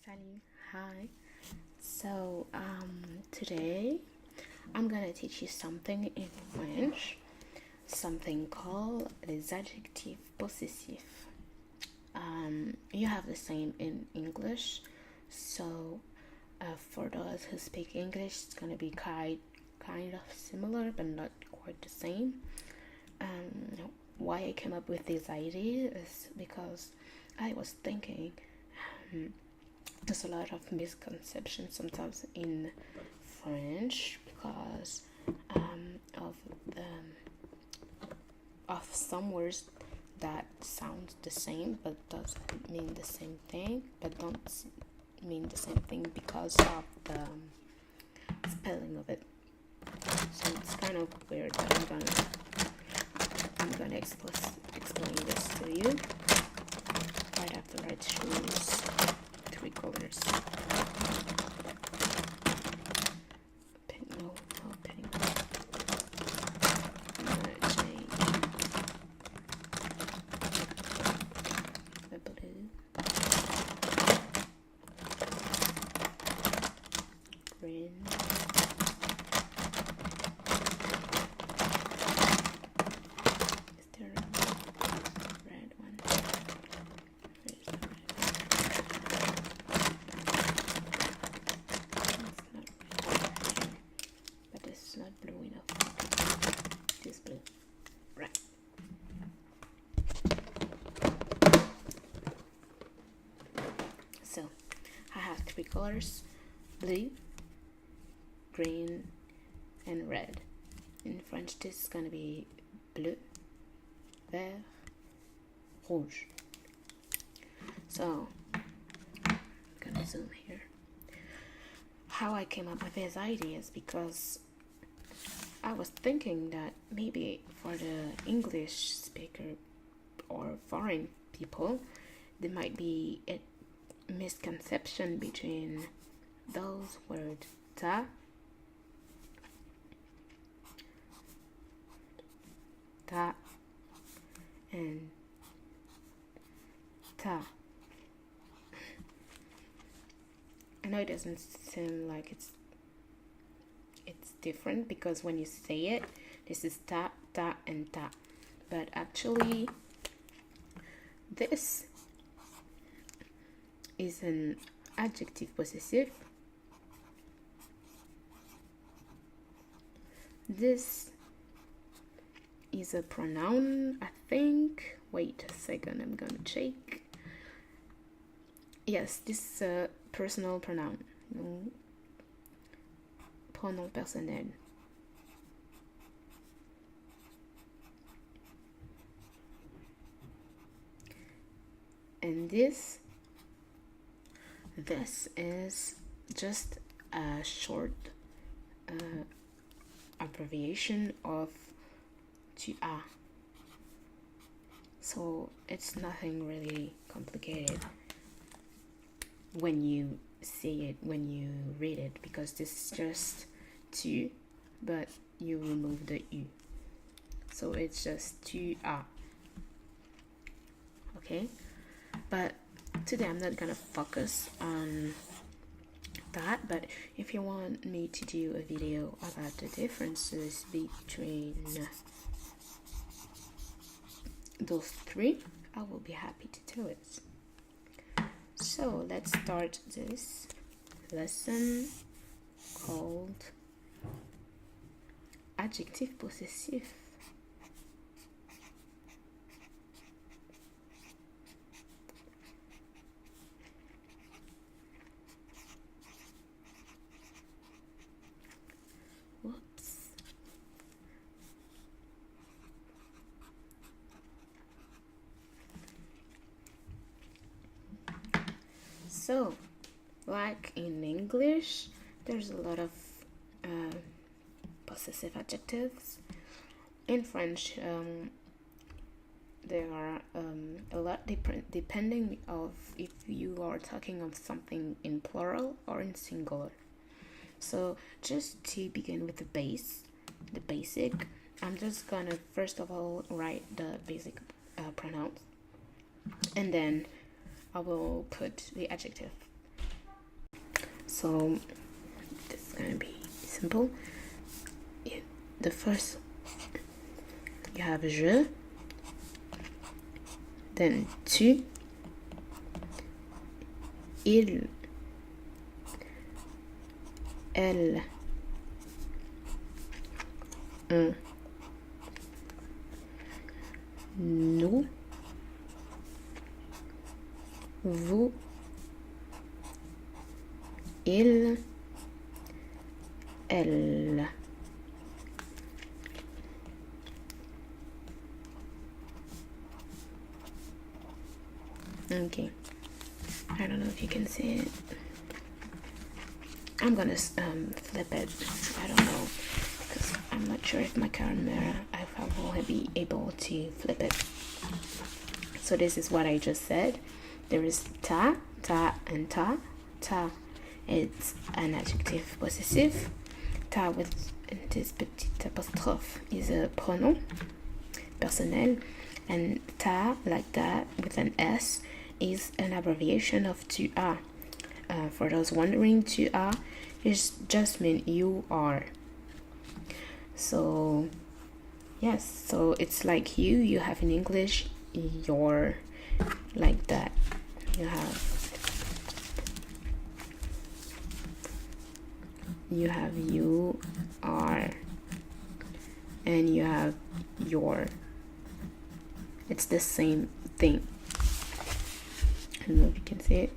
Salut, hi. So, today I'm gonna teach you something in French, something called les adjectifs possessifs. You have the same in English, so for those who speak English, it's gonna be kind of similar, but not quite the same. Why I came up with this idea is because I was thinking. There's a lot of misconceptions sometimes in French because of the of some words that sound the same but doesn't mean the same thing, but don't mean the same thing because of the spelling of it. So it's kind of weird, but I'm gonna explain this to you right after I choose 3 colors. Pink, no pink. I'm gonna change the blue, green, is there a red one? Where's the red? It's not blue enough. This blue. Right. So I have 3 colors: blue, green, and red. In French this is gonna be bleu, vert, rouge. So I'm gonna zoom here. How I came up with these ideas because I was thinking that maybe for the English speaker or foreign people, there might be a misconception between those words ta, and ta. I know it doesn't seem like it's different because when you say it, this is ta, ta, and ta, but actually this is an adjective possessive. This is a pronoun, I think. Wait a second, I'm gonna check. Yes, this is a personal pronoun. Pronom personnel. And this is just a short abbreviation of tu as. So it's nothing really complicated when you see it, when you read it, because this is just tu, but you remove the u, so it's just tu as. Okay, but today I'm not gonna focus on that, but if you want me to do a video about the differences between those 3, I will be happy to do it. So let's start this lesson called Adjectif possessif. Whoops. So, like in English, there's a lot of possessive adjectives. In French, there are a lot different depending of if you are talking of something in plural or in singular. So just to begin with the basic, I'm just gonna first of all write the basic pronouns, and then I will put the adjective. So it's gonna be simple. The first, you have je, then tu, il, elle, on, nous, vous, il, elle. Okay, I don't know if you can see it. I'm gonna flip it. I don't know, because I'm not sure if my camera, if I will be able to flip it. So this is what I just said. There is ta, ta, and ta. Ta, it's an adjective possessive. Ta with this petite apostrophe is a pronoun personnel, and ta, like that, with an S, is an abbreviation of tu as. For those wondering, tu as is just mean you are. So yes, so it's like you have in English your, like that. You have you are, and you have your. It's the same thing. I don't know if you can see it.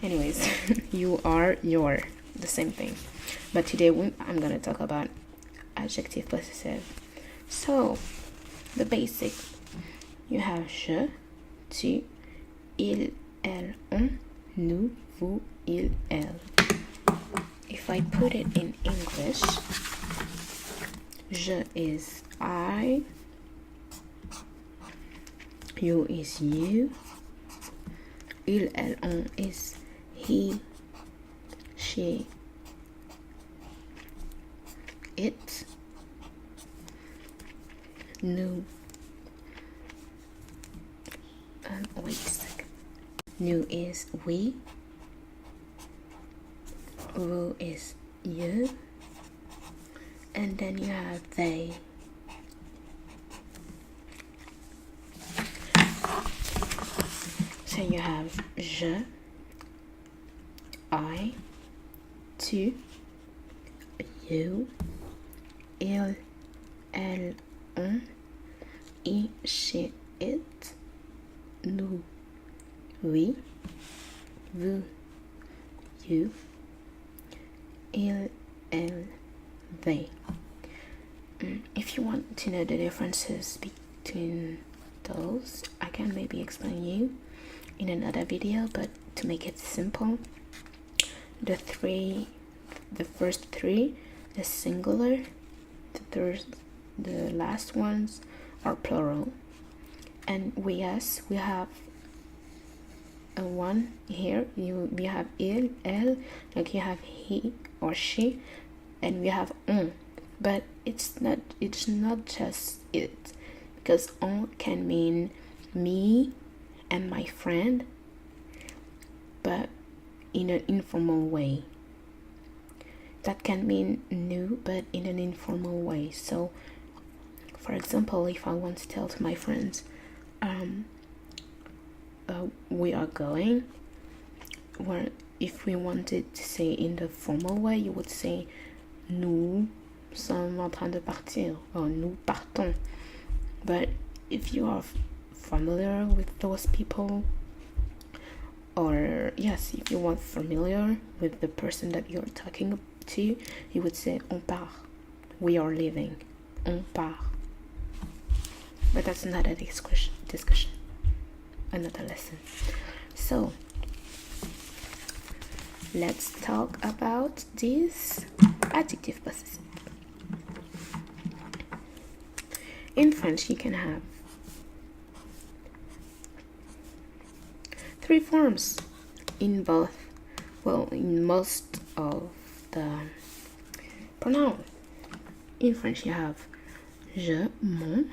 Anyways, you are, your, the same thing. But today I'm gonna talk about adjective possessive. So the basic, you have je, tu, il, elle, on, nous, vous, il, elle. If I put it in English, je is I, you is you, il, elle, on is he, she, it, nous, wait a second, nous is we, vous is you, and then you have they. So you have je, I, tu, you, il, elle, on, he, she, it, nous, we, vous, you, il, elle, they. If you want to know the differences between those, I can maybe explain you in another video, but to make it simple, the first three is singular, the last ones are plural, and we have a one here. We have il, elle, like you have he or she, and we have on, but it's not just it, because on can mean me and my friend, but in an informal way. That can mean new, but in an informal way. So for example, if I want to tell to my friends, we are going, or if we wanted to say in the formal way, you would say nous sommes en train de partir, or nous partons. But if you are familiar with those people, or yes, if you want familiar with the person that you're talking to, you would say on part, we are leaving, on part. But that's another discussion, another lesson. So let's talk about this adjective possessive. In French, you can have three forms in in most of the pronoun. In French, you have je, mon,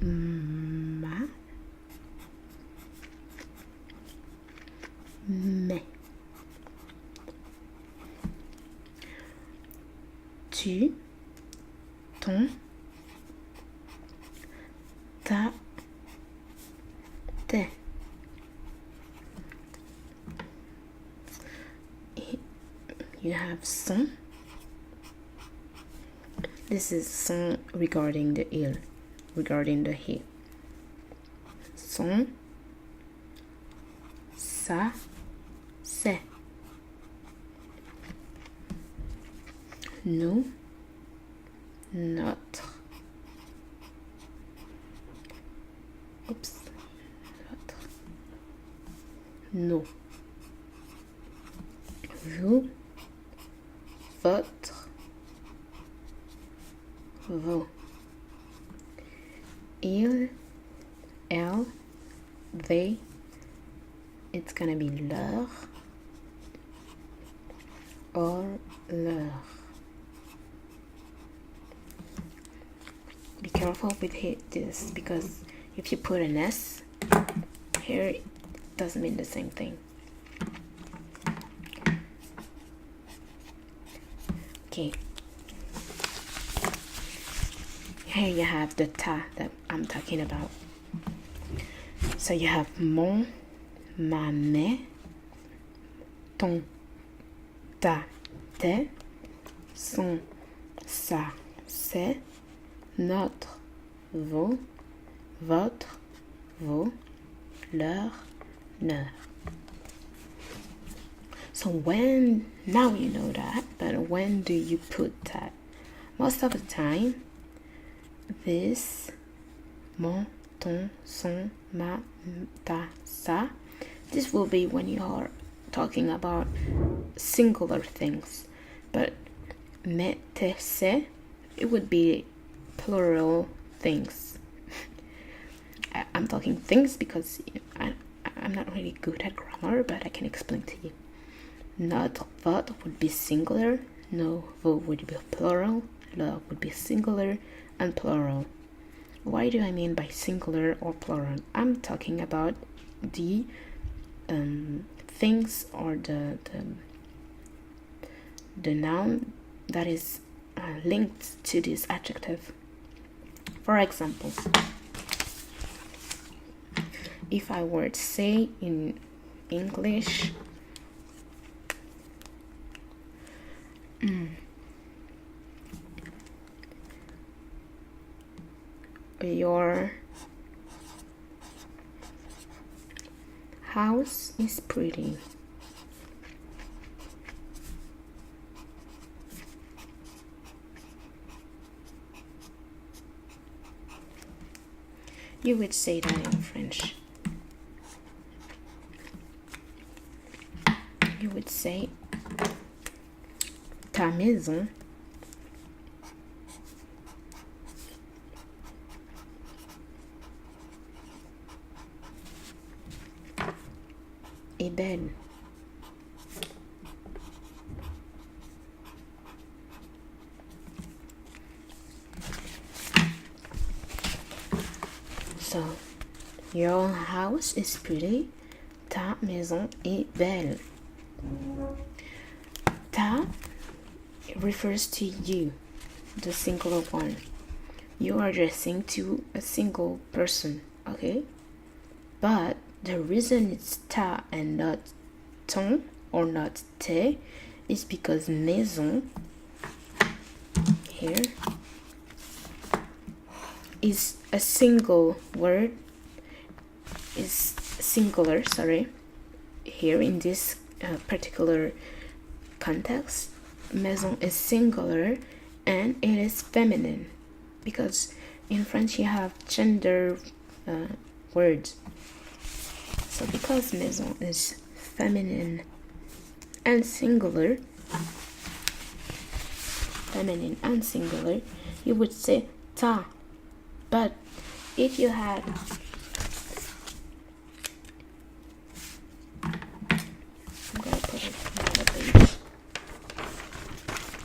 ma, tu, ton, ta, tes. You have son. This is son regarding the il, regarding the he. Son, sa, c'est. Nous, notre. Oups. Notre. Nos. Vous, votre, vos. Il, elle, they. It's gonna be leur or leur. Be careful with this, because if you put an S here, it doesn't mean the same thing. Okay. Here you have the ta that I'm talking about. So you have mon, ma, mes, ton, ta, tes, son, sa, c'est, notre, vos, votre, vos, leur, leur. So when, now you know that, but when do you put that? Most of the time, this, mon, ton, son, ma, ta, sa, this will be when you are talking about singular things. But me, te, se, it would be plural things. I'm talking things because I'm not really good at grammar, but I can explain to you. Notre, votre would be singular, nos, vos would be plural, leur would be singular and plural. Why do I mean by singular or plural? I'm talking about the things or the noun that is linked to this adjective. For example, if I were to say in English, your house is pretty. You would say that in French. You would say ta maison est belle. So, your house is pretty. Ta maison est belle. Ta refers to you, the singular one. You are addressing to a single person, okay? But the reason it's ta and not ton or not te is because maison here is a single word, is singular, sorry. Here in this particular context, maison is singular and it is feminine, because in French you have gender words. So because maison is feminine and singular, you would say ta. But if you had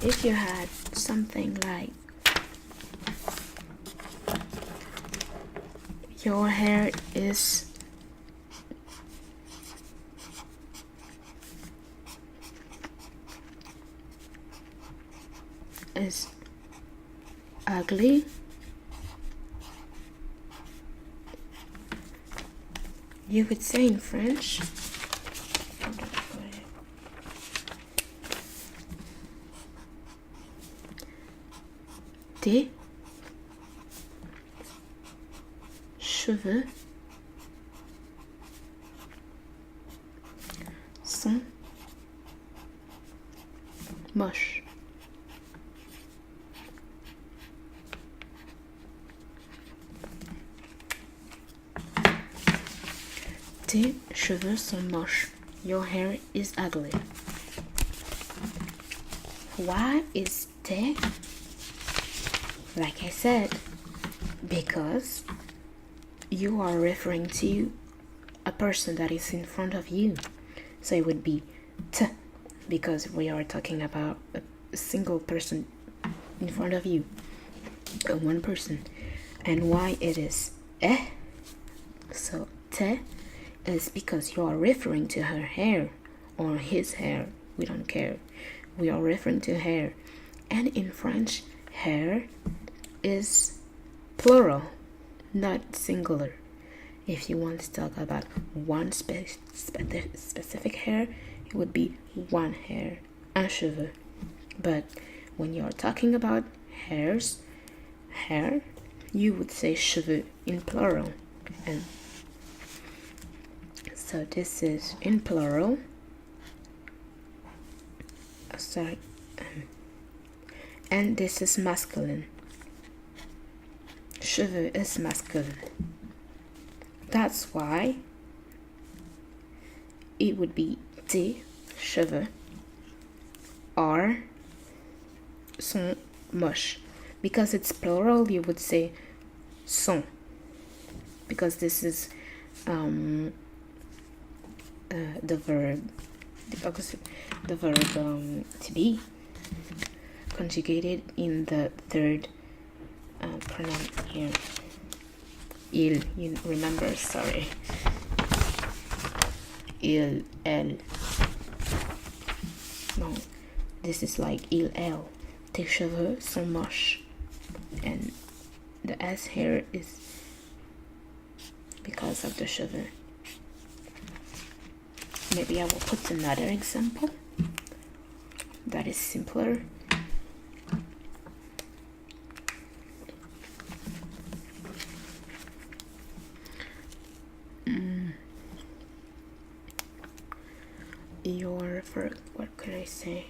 if you had something like your hair is is ugly. You would say in French, tes cheveux sont moches. Tes cheveux sont moches. Your hair is ugly. Why is tes? Like I said, because you are referring to a person that is in front of you. So it would be t, because we are talking about a single person in front of you, one person. And why it is eh? So te is because you are referring to her hair or his hair. We don't care. We are referring to hair. And in French, hair is plural, not singular. If you want to talk about one specific hair, it would be one hair, un cheveu. But when you are talking about hair, you would say cheveux in plural. And so this is in plural. Sorry. And this is masculine. Cheveux is masculine. That's why it would be tes cheveux sont moches. Because it's plural, you would say sont. Because this is the verb, the verb to be conjugated in the third pronoun here. Il, you remember, sorry. Il, elle. No, this is like il, elle. Tes cheveux sont moches. And the S here is because of the cheveux. Maybe I will put another example that is simpler. What could I say?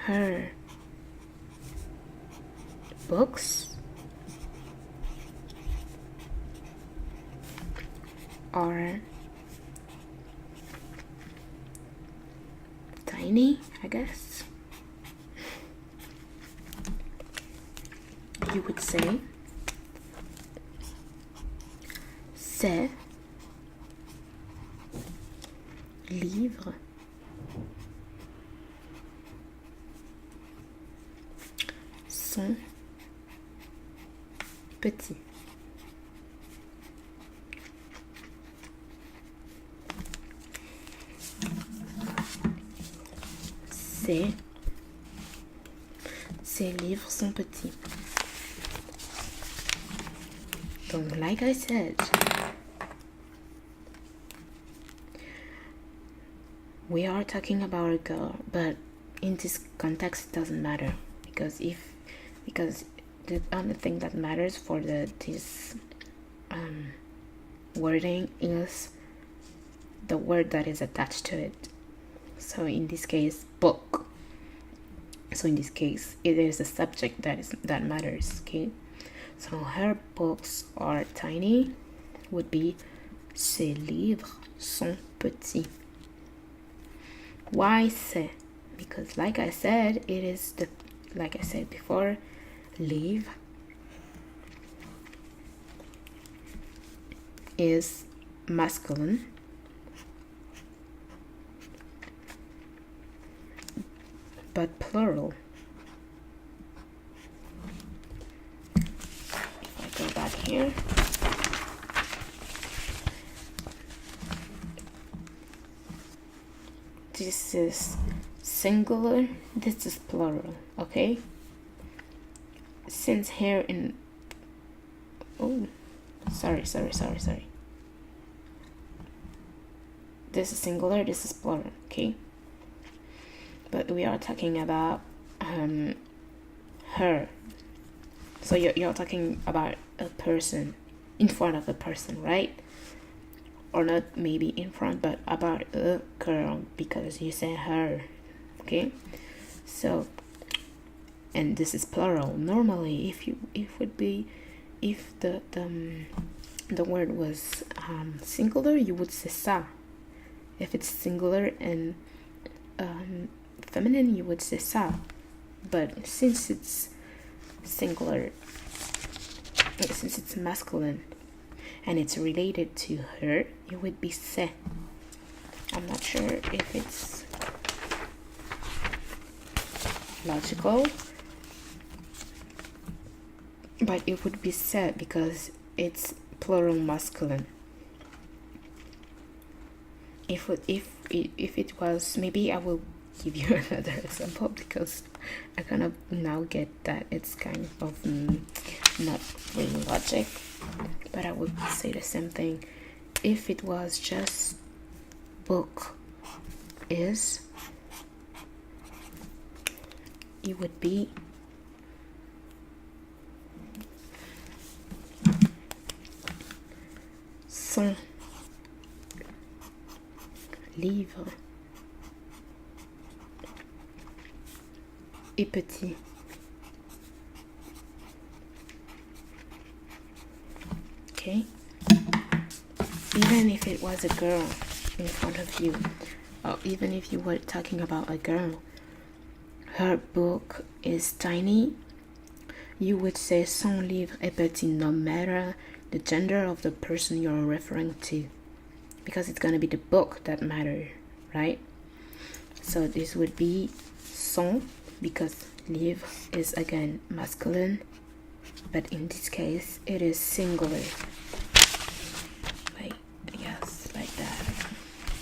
Her books are tiny, I guess. You would say ces livres sont petits. Ces livres sont petits. Donc, like I said, we are talking about a girl, but in this context it doesn't matter, because the only thing that matters for this wording is the word that is attached to it. So in this case, book. So in this case, it is the subject that matters. Okay. So her books are tiny. Would be ses livres sont petits. Why c'est? Because like I said, like I said before, livre is masculine, but plural. If I go back here, this is singular, this is plural, okay? Since here in sorry. This is singular, this is plural, okay? But we are talking about her. So you're talking about a person, in front of a person, right? Or not maybe in front, but about a girl, because you say her, okay? So, and this is plural. Normally, if the word was singular, you would say ça. If it's singular and feminine, you would say ça. But since it's singular, since it's masculine and it's related to her, it would be se. I'm not sure if it's logical, but it would be se because it's plural masculine. If it was, maybe I will give you another example because I kind of now get that it's kind of not really logic, but I would say the same thing. If it was just book is, it would be son livre est petit. Okay? Even if it was a girl in front of you, or even if you were talking about a girl, her book is tiny, you would say son livre est petit no matter the gender of the person you're referring to, because it's going to be the book that matters, right? So this would be son, because livre is again masculine, but in this case it is singular. Like, yes, like that.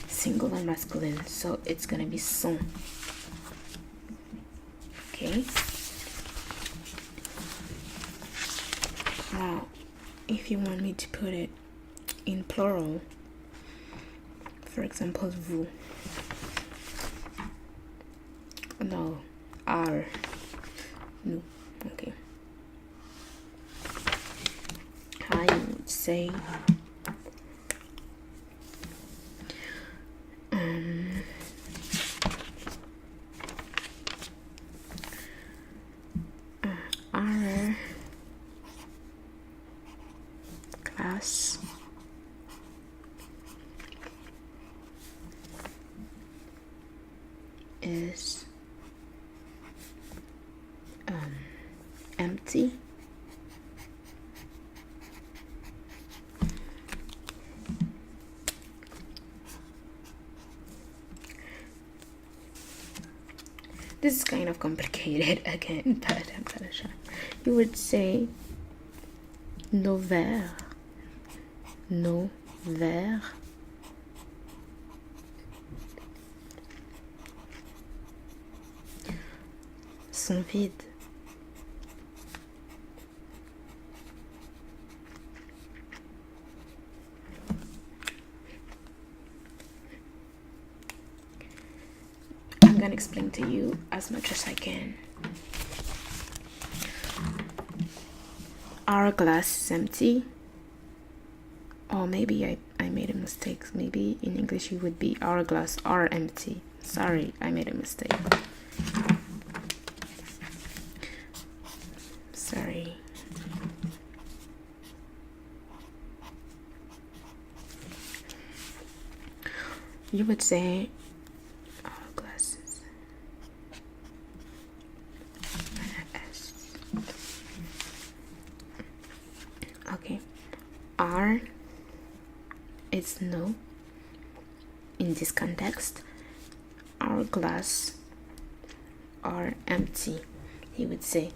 Singular masculine, so it's gonna be son. Okay. Now, if you want me to put it in plural, for example, vous. No, are. No, okay. I would say our class is empty. This is kind of complicated again, but I'm gonna try. You would say nos verres sont vides. I'm gonna explain to you as much as I can. Our glass is empty. Or maybe I made a mistake. Maybe in English it would be our glass are empty. Sorry, I made a mistake. Sorry. You would say our glasses. Okay. Are is no. In this context, our glass are empty. He would say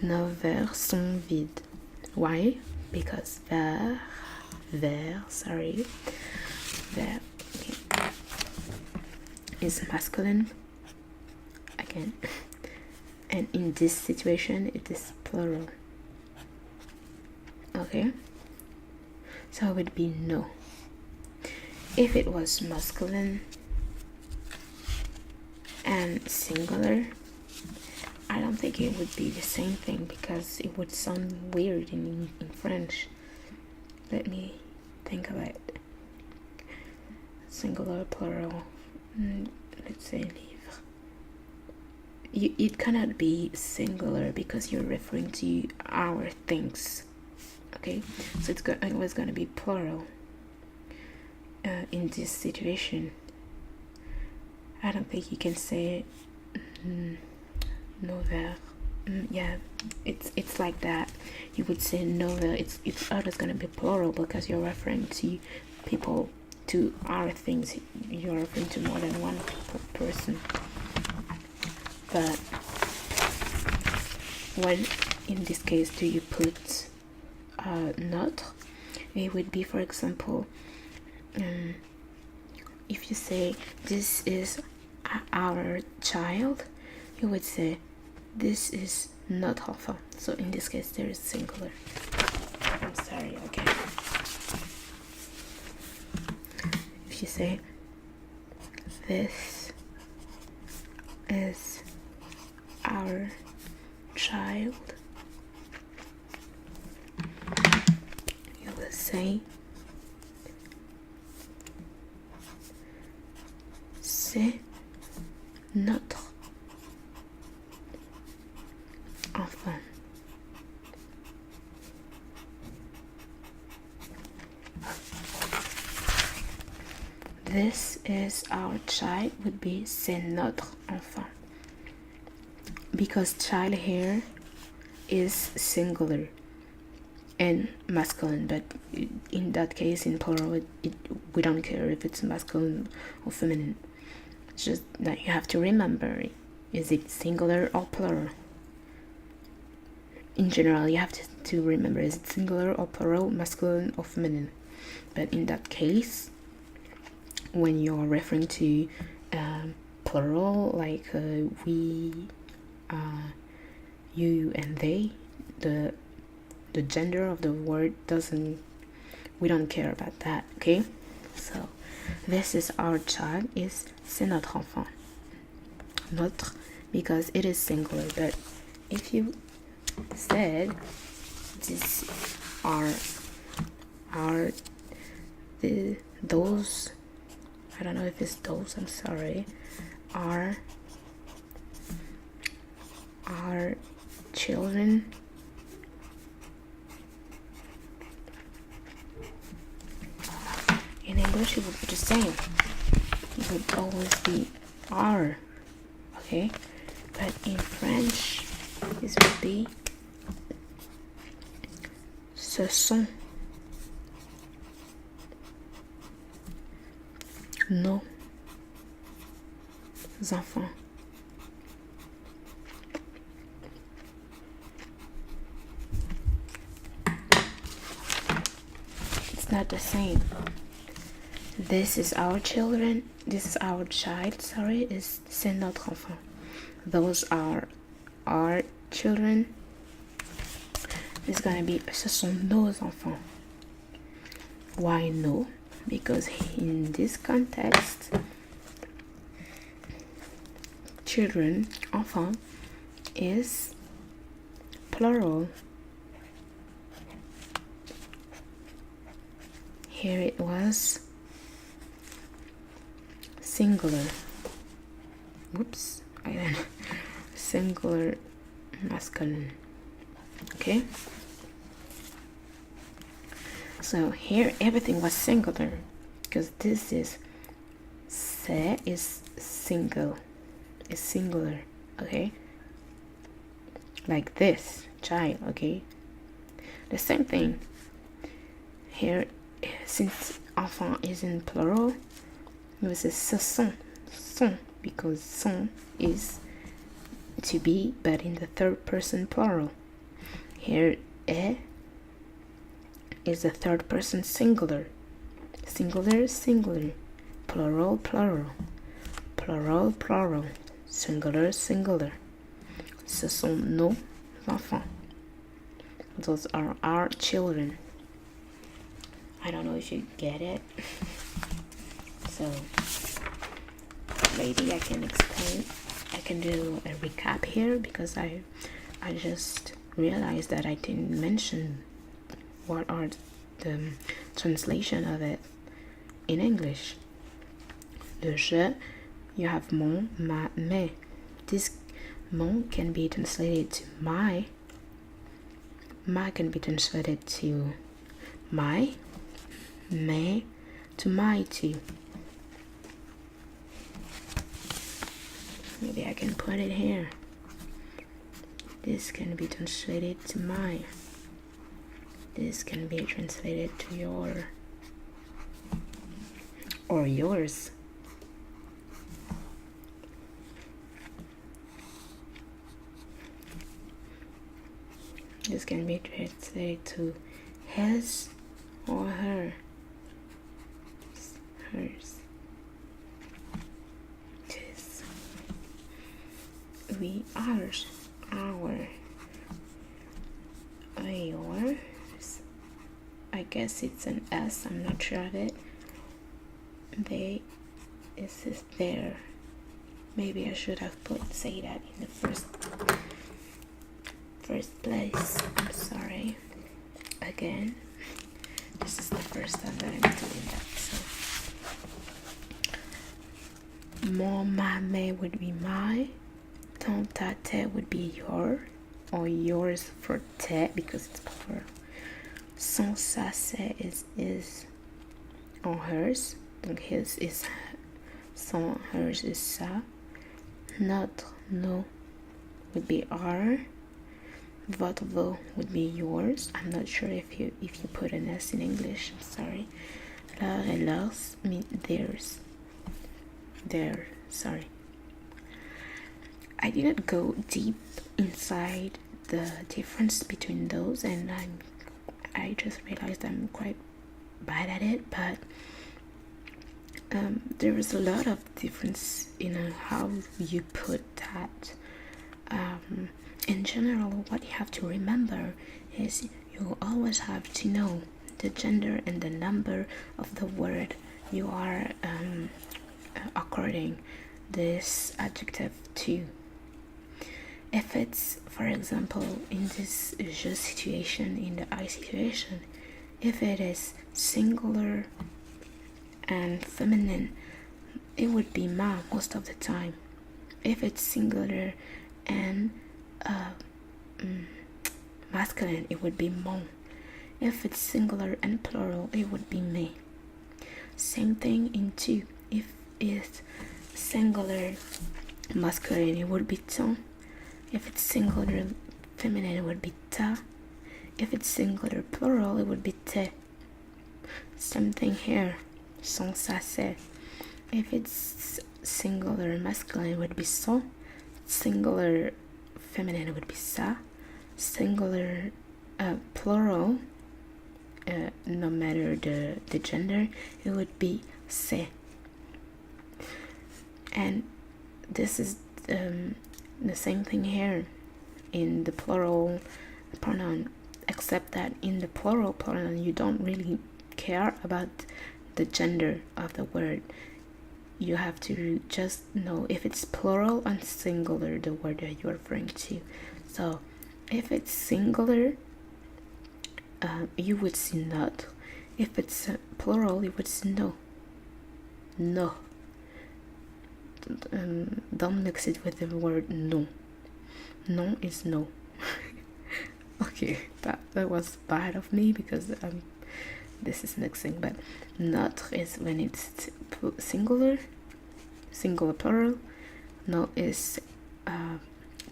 nos verres sont vides. Why? Because verre, okay, is masculine again, and in this situation it is plural. Okay, so it would be no. If it was masculine and singular, I don't think it would be the same thing because it would sound weird in French. Let me think of it. Singular, plural. Let's say livre. It cannot be singular because you're referring to our things. Okay, so it was gonna be plural. In this situation, I don't think you can say nover. Yeah, it's like that. You would say nover. It's always gonna be plural because you're referring to people, to our things. You're referring to more than one person. But when in this case do you put not? It would be, for example, if you say this is our child, you would say this is not enfant. So in this case there is singular. I'm sorry, okay. If you say this is our child, you will say c'est notre enfant. This is our child would be c'est notre enfant, because child here is singular and masculine, but in that case, in plural, we don't care if it's masculine or feminine. It's just that you have to remember, is it singular or plural? In general, you have to remember, is it singular or plural, masculine or feminine? But in that case, when you're referring to plural, like we, you and they, the gender of the word we don't care about that, okay? So this is our child is c'est notre enfant. Notre, because it is singular, but if you said this are those, I don't know if it's those, I'm sorry, are our children, in English it would be the same. It would always be are, okay? But in French, this would be ce sont nos enfants. It's not the same. This is our children. This is our child. Sorry, c'est notre enfant. Those are our children. It's gonna be ce sont nos enfants. Why no? Because in this context, children, enfant, is plural. Here it was singular. Whoops, I don't know. Singular masculine. Okay, so here everything was singular because this is c'est is single, is singular, okay? Like this child, okay? The same thing here, since enfant is in plural, it was a ce sont, because sont is to be, but in the third person plural. Here est is the third person singular, singular, singular, plural, plural, plural, plural, singular, singular. Ce sont nos enfants. Those are our children. I don't know if you get it. So maybe I can explain. I can do a recap here because I just realized that I didn't mention what are the translation of it in English. Le je, you have mon, ma, mes. This mon can be translated to my. Ma can be translated to my. Me to my too. Maybe I can put it here. This can be translated to my. This can be translated to your or yours. This can be translated to his or her. Hers. His. We, ours. Our. Yours. I guess it's an S, I'm not sure of it. They. This is their. Maybe I should have say that in the first place. I'm sorry. Again. This is the first time that I'm doing that. So mon, ma, mes would be my. Ton, ta, te would be your. Or yours for te because it's plural. Son, sa, se is or hers. Donc his is son, hers is sa. Notre, no would be our. Votre, vos would be yours. I'm not sure if you put an S in English. I'm sorry. Leur et leurs mean theirs. Their, sorry. I didn't go deep inside the difference between those, and I just realized I'm quite bad at it, but there is a lot of difference in how you put that. In general, what you have to remember is you always have to know the gender and the number of the word you are according this adjective to. If it's, for example, in this je situation, in the I situation, if it is singular and feminine, it would be ma most of the time. If it's singular and masculine, it would be mon. If it's singular and plural, it would be me. Same thing in two. If it's singular masculine, it would be ton. If it's singular feminine, it would be ta. If it's singular plural, it would be te. Same thing here. Son, sa, se. If it's singular masculine, it would be son. Singular feminine, it would be sa. Singular plural, no matter the gender, it would be se. And this is the same thing here in the plural pronoun, except that in the plural pronoun you don't really care about the gender of the word. You have to just know if it's plural and singular, the word that you're referring to. So if it's singular, you would see not. If it's plural, you would see no. No. Don't mix it with the word no. No is no. Okay, that was bad of me because this is mixing. But notre is when it's singular plural. No is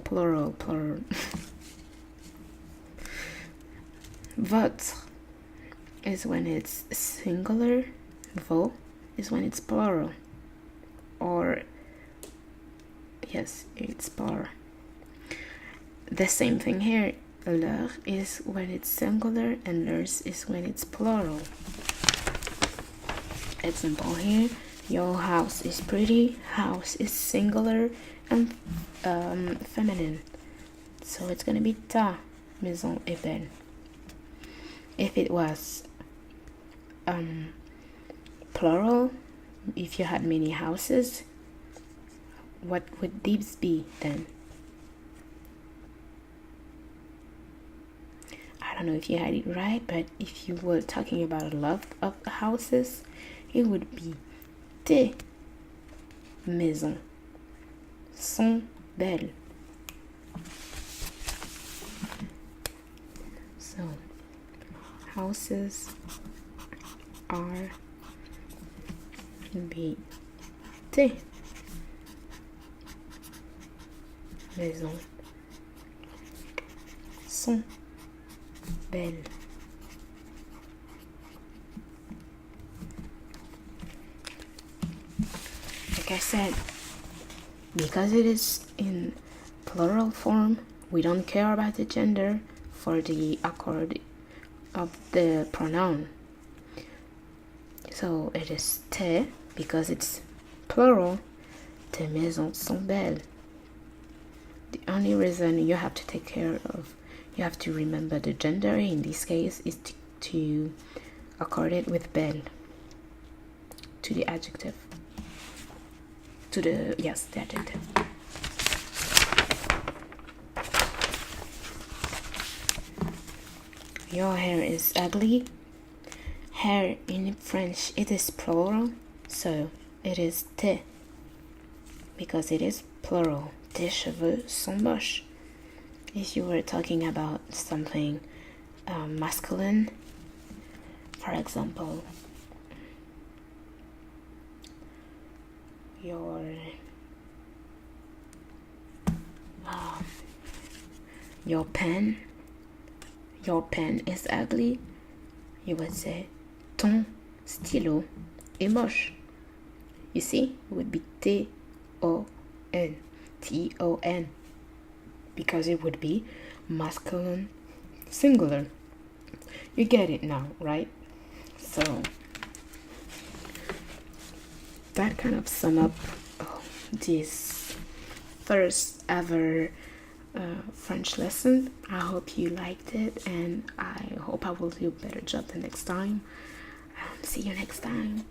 plural. Votre is when it's singular. Vos is when it's plural. Or yes, it's plural. The same thing here. Leur is when it's singular and leurs is when it's plural. Example here. Your house is pretty. House is singular and feminine. So it's gonna be ta maison est belle. If it was plural, if you had many houses, what would these be then? I don't know if you had it right, but if you were talking about a lot of houses, it would be tes maisons sont belles. So houses are be tes maisons sont belles. Like I said, because it is in plural form, we don't care about the gender for the accord of the pronoun. So it is tes because it's plural. Tes maisons sont belles. The only reason you have to take care of, you have to remember the gender in this case is to accord it with belle to the adjective. To the adjective. Your hair is ugly. Hair in French it is plural, so it is tes because it is plural. Tes cheveux sont moches. If you were talking about something masculine, for example, your pen is ugly, you would say ton stylo est moche. You see, it would be T-O-N because it would be masculine singular. You get it now, right? So that kind of sum up this first ever French lesson. I hope you liked it, and I hope I will do a better job the next time. See you next time.